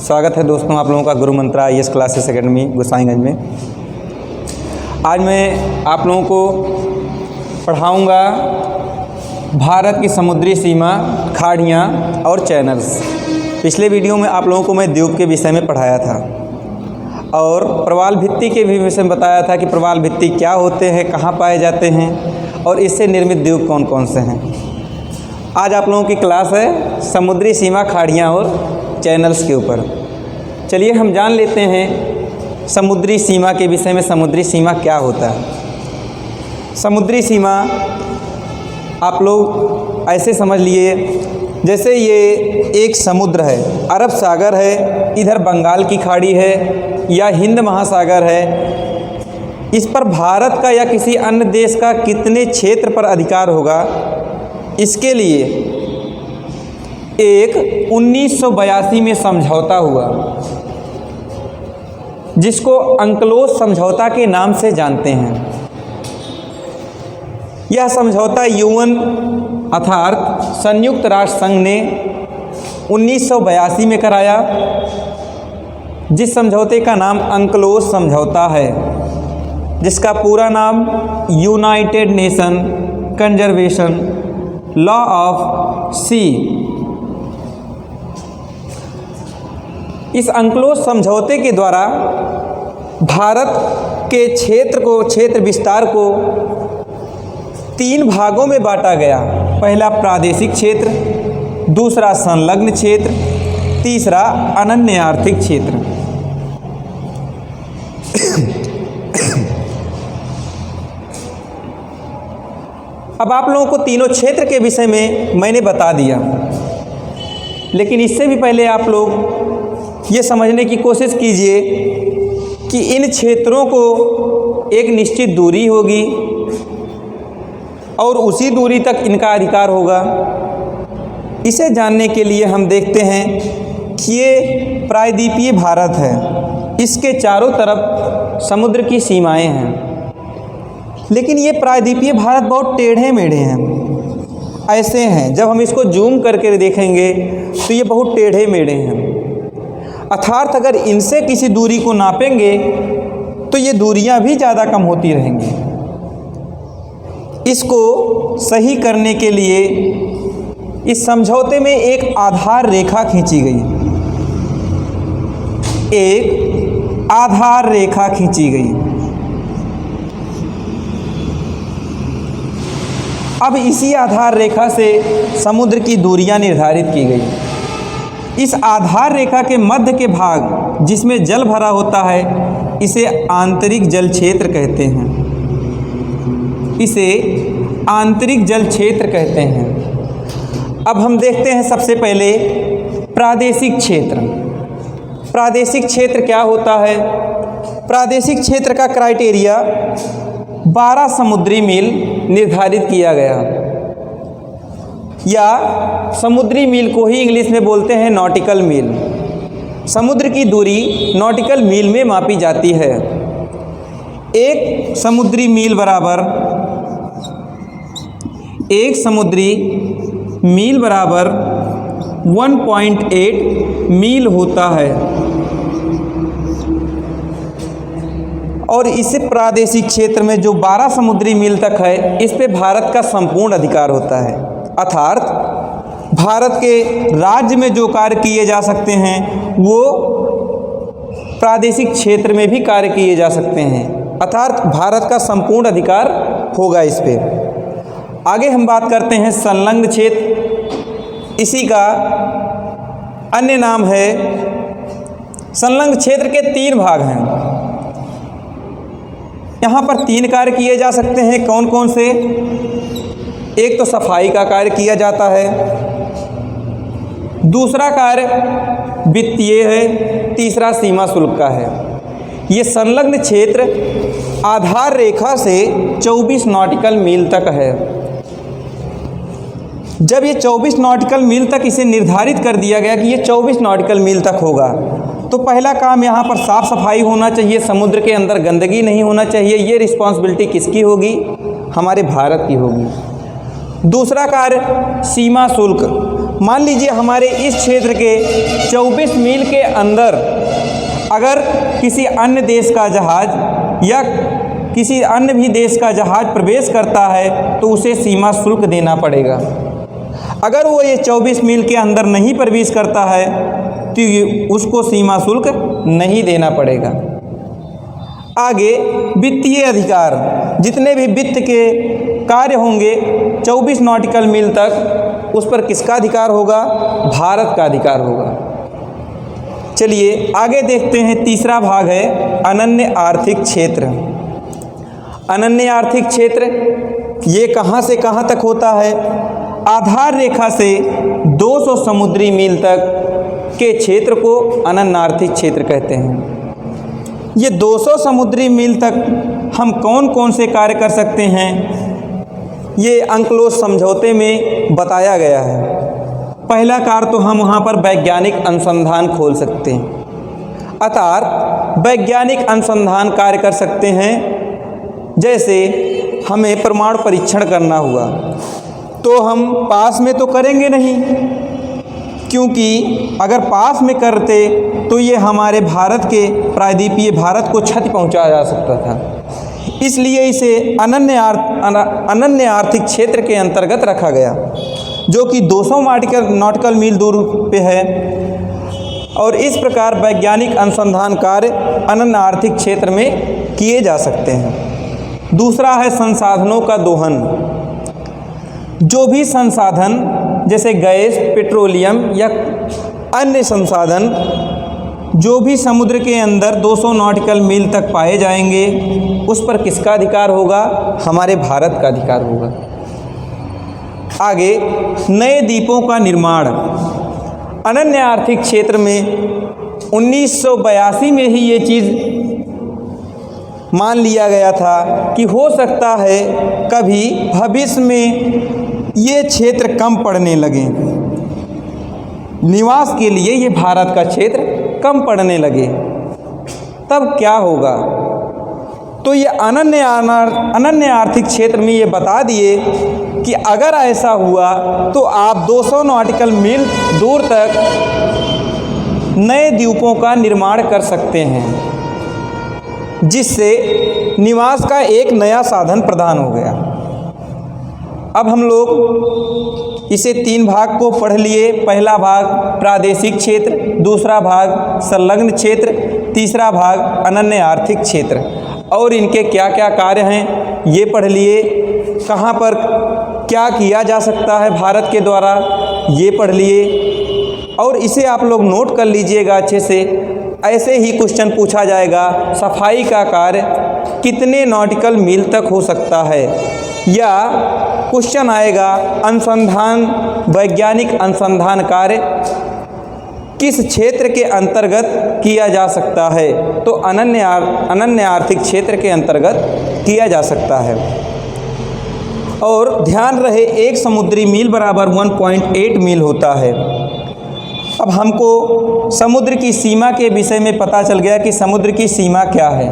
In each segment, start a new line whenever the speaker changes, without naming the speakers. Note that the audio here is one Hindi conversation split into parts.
स्वागत है दोस्तों आप लोगों का गुरु मंत्रा IAS क्लासेस एकेडमी गोसाईगंज में। आज मैं आप लोगों को पढ़ाऊंगा भारत की समुद्री सीमा, खाड़ियाँ और चैनल्स। पिछले वीडियो में आप लोगों को मैं द्वीप के विषय में पढ़ाया था और प्रवाल भित्ति के भी विषय में बताया था कि प्रवाल भित्ति क्या होते हैं, कहाँ पाए जाते हैं और इससे निर्मित द्वीप कौन कौन से हैं। आज आप लोगों की क्लास है समुद्री सीमा, खाड़ियाँ और चैनल्स के ऊपर। चलिए हम जान लेते हैं समुद्री सीमा के विषय में। समुद्री सीमा क्या होता है? समुद्री सीमा आप लोग ऐसे समझ लिए जैसे ये एक समुद्र है, अरब सागर है, इधर बंगाल की खाड़ी है या हिंद महासागर है। इस पर भारत का या किसी अन्य देश का कितने क्षेत्र पर अधिकार होगा, इसके लिए एक 1982 में समझौता हुआ जिसको अंकलोज समझौता के नाम से जानते हैं। यह समझौता UN अर्थात संयुक्त राष्ट्र संघ ने 1982 में कराया, जिस समझौते का नाम अंकलोज समझौता है, जिसका पूरा नाम united nation conservation law of sea. इस अंकलोज समझौते के द्वारा भारत के क्षेत्र विस्तार को 3 भागों में बांटा गया। पहला प्रादेशिक क्षेत्र, दूसरा संलग्न क्षेत्र, तीसरा अनन्य आर्थिक क्षेत्र। अब आप लोगों को तीनों क्षेत्र के विषय में मैंने बता दिया, लेकिन इससे भी पहले आप लोग ये समझने की कोशिश कीजिए कि इन क्षेत्रों को एक निश्चित दूरी होगी और उसी दूरी तक इनका अधिकार होगा। इसे जानने के लिए हम देखते हैं कि ये प्रायद्वीपीय भारत है, इसके चारों तरफ समुद्र की सीमाएं हैं, लेकिन ये प्रायद्वीपीय भारत बहुत टेढ़े मेढ़े हैं, ऐसे हैं। जब हम इसको जूम करके देखेंगे तो ये बहुत टेढ़े मेढ़े हैं। अर्थात अगर इनसे किसी दूरी को नापेंगे तो ये दूरियां भी ज़्यादा कम होती रहेंगी। इसको सही करने के लिए इस समझौते में एक आधार रेखा खींची गई, एक आधार रेखा खींची गई। अब इसी आधार रेखा से समुद्र की दूरियां निर्धारित की गई। इस आधार रेखा के मध्य के भाग जिसमें जल भरा होता है, इसे आंतरिक जल क्षेत्र कहते हैं। इसे आंतरिक जल क्षेत्र कहते हैं। अब हम देखते हैं सबसे पहले प्रादेशिक क्षेत्र। प्रादेशिक क्षेत्र क्या होता है? प्रादेशिक क्षेत्र का क्राइटेरिया 12 समुद्री मील निर्धारित किया गया, या समुद्री मील को ही इंग्लिश में बोलते हैं नॉटिकल मील। समुद्र की दूरी नॉटिकल मील में मापी जाती है। एक समुद्री मील बराबर 1.8 मील होता है और इस प्रादेशिक क्षेत्र में जो 12 समुद्री मील तक है, इस पे भारत का संपूर्ण अधिकार होता है। अर्थात भारत के राज्य में जो कार्य किए जा सकते हैं वो प्रादेशिक क्षेत्र में भी कार्य किए जा सकते हैं। अर्थात भारत का संपूर्ण अधिकार होगा इस पे। आगे हम बात करते हैं संलग्न क्षेत्र। इसी का अन्य नाम है, संलग्न क्षेत्र के 3 भाग हैं। यहाँ पर 3 कार्य किए जा सकते हैं। कौन कौन से? एक तो सफाई का कार्य किया जाता है, दूसरा कार्य वित्तीय है, तीसरा सीमा शुल्क का है। ये संलग्न क्षेत्र आधार रेखा से 24 नॉटिकल मील तक है। जब ये 24 नॉटिकल मील तक इसे निर्धारित कर दिया गया कि ये 24 नॉटिकल मील तक होगा, तो पहला काम यहाँ पर साफ़ सफाई होना चाहिए, समुद्र के अंदर गंदगी नहीं होना चाहिए। ये रिस्पॉन्सिबिलिटी किसकी होगी? हमारे भारत की होगी। दूसरा कार्य सीमा शुल्क, मान लीजिए हमारे इस क्षेत्र के 24 मील के अंदर अगर किसी अन्य देश का जहाज़ या किसी अन्य भी देश का जहाज़ प्रवेश करता है तो उसे सीमा शुल्क देना पड़ेगा। अगर वो ये 24 मील के अंदर नहीं प्रवेश करता है तो उसको सीमा शुल्क नहीं देना पड़ेगा। आगे वित्तीय अधिकार, जितने भी वित्त के कार्य होंगे 24 नॉटिकल मील तक उस पर किसका अधिकार होगा? भारत का अधिकार होगा। चलिए आगे देखते हैं, तीसरा भाग है अनन्य आर्थिक क्षेत्र। अनन्य आर्थिक क्षेत्र ये कहाँ से कहाँ तक होता है? आधार रेखा से 200 समुद्री मील तक के क्षेत्र को अनन्य आर्थिक क्षेत्र कहते हैं। ये 200 समुद्री मील तक हम कौन कौन से कार्य कर सकते हैं ये अंकलोज समझौते में बताया गया है। पहला कार्य तो हम वहाँ पर वैज्ञानिक अनुसंधान खोल सकते हैं, अर्थात वैज्ञानिक अनुसंधान कार्य कर सकते हैं। जैसे हमें परमाणु परीक्षण करना हुआ तो हम पास में तो करेंगे नहीं, क्योंकि अगर पास में करते तो ये हमारे भारत के प्रायद्वीपीय भारत को क्षति पहुंचाया जा सकता था। इसलिए इसे अनन्य आर्थिक क्षेत्र के अंतर्गत रखा गया, जो कि 200 नॉटिकल मील दूर पे है। और इस प्रकार वैज्ञानिक अनुसंधान कार्य अनन्य आर्थिक क्षेत्र में किए जा सकते हैं। दूसरा है संसाधनों का दोहन। जो भी संसाधन जैसे गैस, पेट्रोलियम या अन्य संसाधन जो भी समुद्र के अंदर 200 नॉटिकल मील तक पाए जाएंगे उस पर किसका अधिकार होगा? हमारे भारत का अधिकार होगा। आगे नए द्वीपों का निर्माण। अनन्य आर्थिक क्षेत्र में 1982 में ही ये चीज़ मान लिया गया था कि हो सकता है कभी भविष्य में ये क्षेत्र कम पड़ने लगे, निवास के लिए ये भारत का क्षेत्र कम पड़ने लगे, तब क्या होगा? तो ये अनन्य आर्थिक क्षेत्र में ये बता दिए कि अगर ऐसा हुआ तो आप 200 नॉटिकल मील दूर तक नए द्वीपों का निर्माण कर सकते हैं, जिससे निवास का एक नया साधन प्रदान हो गया। अब हम लोग इसे 3 भाग को पढ़ लिए। पहला भाग प्रादेशिक क्षेत्र, दूसरा भाग संलग्न क्षेत्र, तीसरा भाग अनन्य आर्थिक क्षेत्र। और इनके क्या क्या कार्य हैं ये पढ़ लिए। कहाँ पर क्या किया जा सकता है भारत के द्वारा ये पढ़ लिए। और इसे आप लोग नोट कर लीजिएगा अच्छे से। ऐसे ही क्वेश्चन पूछा जाएगा, सफाई का कार्य कितने नॉटिकल मील तक हो सकता है, या क्वेश्चन आएगा अनुसंधान, वैज्ञानिक अनुसंधान कार्य किस क्षेत्र के अंतर्गत किया जा सकता है? तो अनन्य आर्थिक क्षेत्र के अंतर्गत किया जा सकता है। और ध्यान रहे 1 समुद्री मील बराबर 1.8 मील होता है। अब हमको समुद्र की सीमा के विषय में पता चल गया कि समुद्र की सीमा क्या है।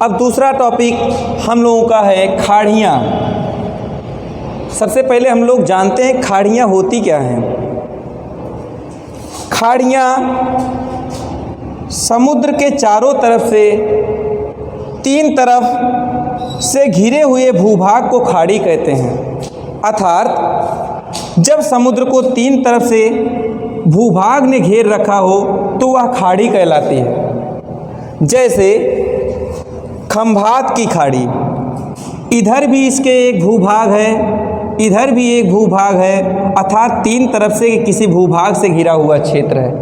अब दूसरा टॉपिक हम लोगों का है खाड़ियाँ। सबसे पहले हम लोग जानते हैं खाड़ियाँ होती क्या हैं। खाड़ियाँ समुद्र के चारों तरफ से 3 तरफ से घिरे हुए भूभाग को खाड़ी कहते हैं। अर्थात जब समुद्र को 3 तरफ से भूभाग ने घेर रखा हो तो वह खाड़ी कहलाती है। जैसे खंभात की खाड़ी, इधर भी इसके एक भूभाग है, इधर भी एक भूभाग है, अर्थात 3 तरफ से किसी भूभाग से घिरा हुआ क्षेत्र है,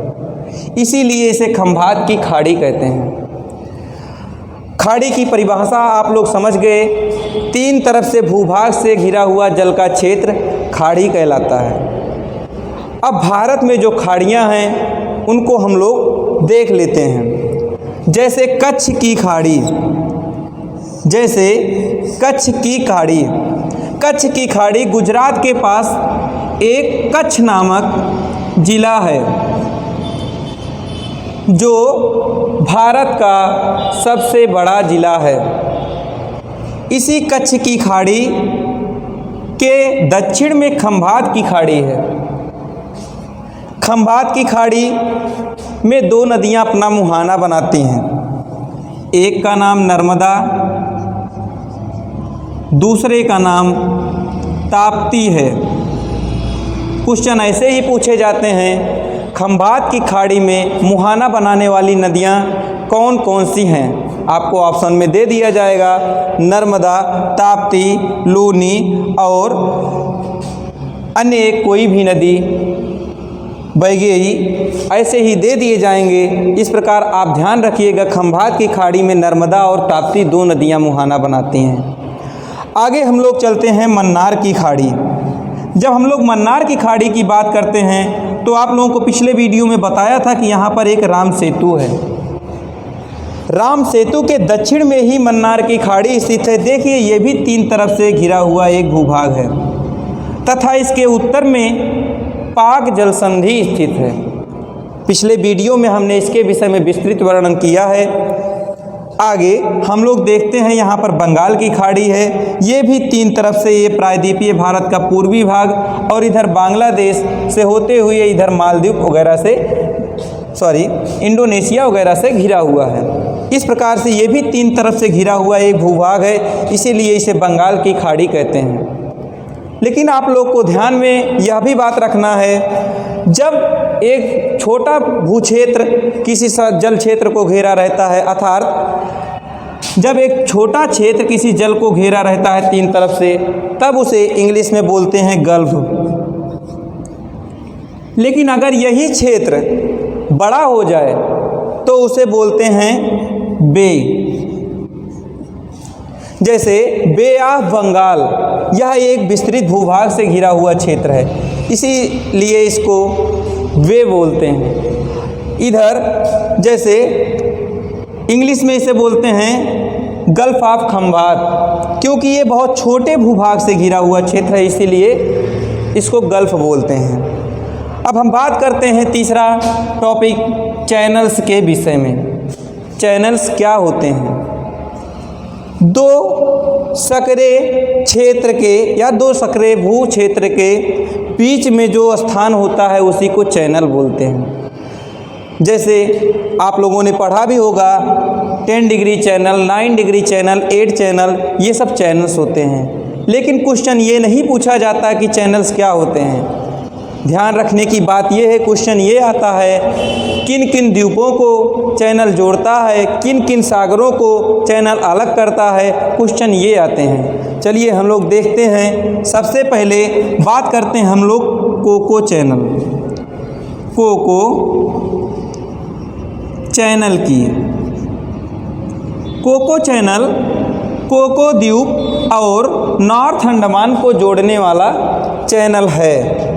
इसीलिए इसे खंभात की खाड़ी कहते हैं। खाड़ी की परिभाषा आप लोग समझ गए। 3 तरफ से भूभाग से घिरा हुआ जल का क्षेत्र खाड़ी कहलाता है। अब भारत में जो खाड़ियाँ हैं उनको हम लोग देख लेते हैं। जैसे कच्छ की खाड़ी, जैसे कच्छ की खाड़ी, कच्छ की खाड़ी गुजरात के पास एक कच्छ नामक ज़िला है जो भारत का सबसे बड़ा ज़िला है। इसी कच्छ की खाड़ी के दक्षिण में खंभात की खाड़ी है। खंभात की खाड़ी में दो नदियां अपना मुहाना बनाती हैं। एक का नाम नर्मदा, दूसरे का नाम ताप्ती है। क्वेश्चन ऐसे ही पूछे जाते हैं, खंभात की खाड़ी में मुहाना बनाने वाली नदियां कौन कौन सी हैं? आपको ऑप्शन में दे दिया जाएगा नर्मदा, ताप्ती, लूनी और अन्य एक कोई भी नदी, वैगेयी, ऐसे ही दे दिए जाएंगे। इस प्रकार आप ध्यान रखिएगा, खंभात की खाड़ी में नर्मदा और ताप्ती दो नदियां मुहाना बनाती हैं। आगे हम लोग चलते हैं मन्नार की खाड़ी। जब हम लोग मन्नार की खाड़ी की बात करते हैं तो आप लोगों को पिछले वीडियो में बताया था कि यहाँ पर एक राम सेतु है। राम सेतु के दक्षिण में ही मन्नार की खाड़ी स्थित है। देखिए, ये भी तीन तरफ से घिरा हुआ एक भूभाग है तथा इसके उत्तर में पाक जल संधि स्थित है। पिछले वीडियो में हमने इसके विषय में विस्तृत वर्णन किया है। आगे हम लोग देखते हैं, यहाँ पर बंगाल की खाड़ी है। ये भी तीन तरफ से, ये प्रायद्वीपीय भारत का पूर्वी भाग और इधर बांग्लादेश से होते हुए इधर मालदीव वगैरह से, इंडोनेशिया वगैरह से घिरा हुआ है। इस प्रकार से ये भी तीन तरफ से घिरा हुआ एक भूभाग है, इसीलिए इसे बंगाल की खाड़ी कहते हैं। लेकिन आप लोग को ध्यान में यह भी बात रखना है, जब एक छोटा भूक्षेत्र किसी जल क्षेत्र को घेरा रहता है, अर्थात जब एक छोटा क्षेत्र किसी जल को घेरा रहता है तीन तरफ से, तब उसे इंग्लिश में बोलते हैं गल्फ। लेकिन अगर यही क्षेत्र बड़ा हो जाए तो उसे बोलते हैं बे। जैसे बे ऑफ बंगाल, यह एक विस्तृत भूभाग से घिरा हुआ क्षेत्र है, इसीलिए इसको वे बोलते हैं। इधर जैसे इंग्लिश में इसे बोलते हैं गल्फ ऑफ खंभात, क्योंकि ये बहुत छोटे भूभाग से घिरा हुआ क्षेत्र है, इसीलिए इसको गल्फ बोलते हैं। अब हम बात करते हैं तीसरा टॉपिक चैनल्स के विषय में। चैनल्स क्या होते हैं? दो सकरे क्षेत्र के या दो सकरे भू क्षेत्र के बीच में जो स्थान होता है उसी को चैनल बोलते हैं। जैसे आप लोगों ने पढ़ा भी होगा 10 degree channel, 9 degree channel, 8 channel, ये सब चैनल्स होते हैं। लेकिन क्वेश्चन ये नहीं पूछा जाता कि चैनल्स क्या होते हैं। ध्यान रखने की बात यह है, क्वेश्चन ये आता है किन किन द्वीपों को चैनल जोड़ता है, किन किन सागरों को चैनल अलग करता है, क्वेश्चन ये आते हैं। चलिए हम लोग देखते हैं। सबसे पहले बात करते हैं हम लोग कोको चैनल, कोको चैनल की। कोको चैनल कोको द्वीप और नॉर्थ अंडमान को जोड़ने वाला चैनल है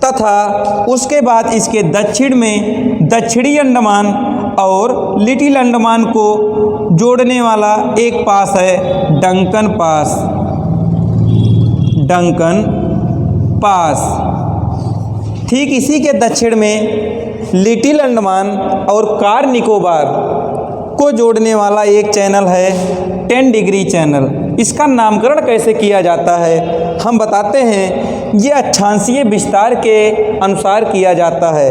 तथा उसके बाद इसके दक्षिण में दक्षिणी अंडमान और लिटिल अंडमान को जोड़ने वाला एक पास है डंकन पास। डंकन पास ठीक इसी के दक्षिण में लिटिल अंडमान और कार निकोबार को जोड़ने वाला एक चैनल है 10 डिग्री चैनल। इसका नामकरण कैसे किया जाता है हम बताते हैं। ये अक्षांशीय विस्तार के अनुसार किया जाता है।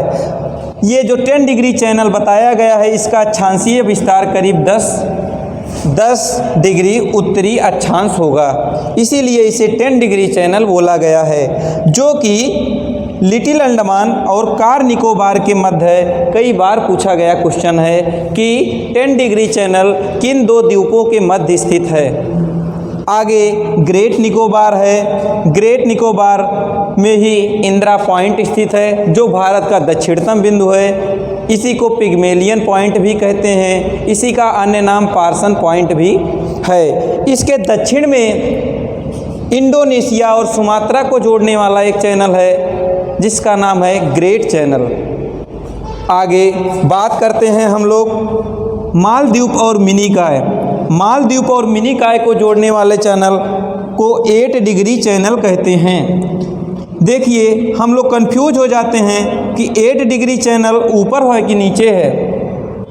ये जो 10 डिग्री चैनल बताया गया है, इसका अक्षांशीय विस्तार करीब 10 डिग्री उत्तरी अक्षांश होगा, इसीलिए इसे 10 डिग्री चैनल बोला गया है, जो कि लिटिल अंडमान और कार निकोबार के मध्य है। कई बार पूछा गया क्वेश्चन है कि 10 डिग्री चैनल किन दो द्वीपों के मध्य स्थित है। आगे ग्रेट निकोबार है। ग्रेट निकोबार में ही इंदिरा पॉइंट स्थित है, जो भारत का दक्षिणतम बिंदु है। इसी को पिग्मेलियन पॉइंट भी कहते हैं। इसी का अन्य नाम पार्सन पॉइंट भी है। इसके दक्षिण में इंडोनेशिया और सुमात्रा को जोड़ने वाला एक चैनल है, जिसका नाम है ग्रेट चैनल। आगे बात करते हैं हम लोग मालदीव और मिनिकॉय। मालदीव और मिनिकॉय को जोड़ने वाले चैनल को 8 डिग्री चैनल कहते हैं। देखिए हम लोग कंफ्यूज हो जाते हैं कि 8 डिग्री चैनल ऊपर है कि नीचे है।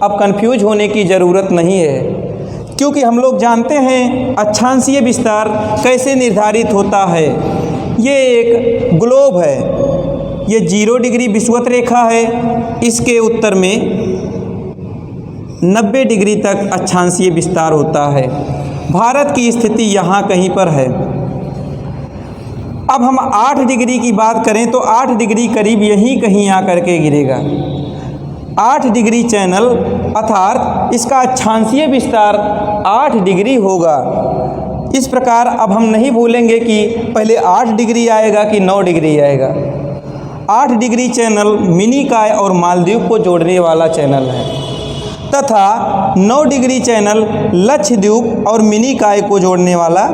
अब कंफ्यूज होने की ज़रूरत नहीं है, क्योंकि हम लोग जानते हैं अक्षांशीय विस्तार कैसे निर्धारित होता है। ये एक ग्लोब है, ये 0 डिग्री विषुवत रेखा है, इसके उत्तर में 90 डिग्री तक अक्षांशीय विस्तार होता है। भारत की स्थिति यहाँ कहीं पर है। अब हम 8 डिग्री की बात करें तो 8 डिग्री करीब यहीं कहीं आकर के गिरेगा। 8 डिग्री चैनल अर्थात इसका अक्षांशीय विस्तार 8 डिग्री होगा। इस प्रकार अब हम नहीं भूलेंगे कि पहले 8 डिग्री आएगा कि 9 डिग्री आएगा। 8 डिग्री चैनल मिनिकॉय और मालदीव को जोड़ने वाला चैनल है तथा 9 डिग्री चैनल लक्षद्वीप और मिनिकॉय को जोड़ने वाला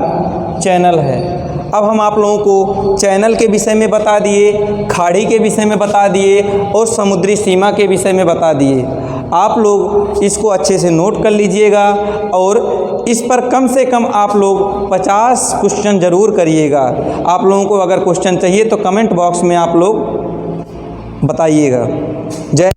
चैनल है। अब हम आप लोगों को चैनल के विषय में बता दिए, खाड़ी के विषय में बता दिए और समुद्री सीमा के विषय में बता दिए। आप लोग इसको अच्छे से नोट कर लीजिएगा और इस पर कम से कम आप लोग 50 क्वेश्चन ज़रूर करिएगा। आप लोगों को अगर क्वेश्चन चाहिए तो कमेंट बॉक्स में आप लोग बताइएगा। जय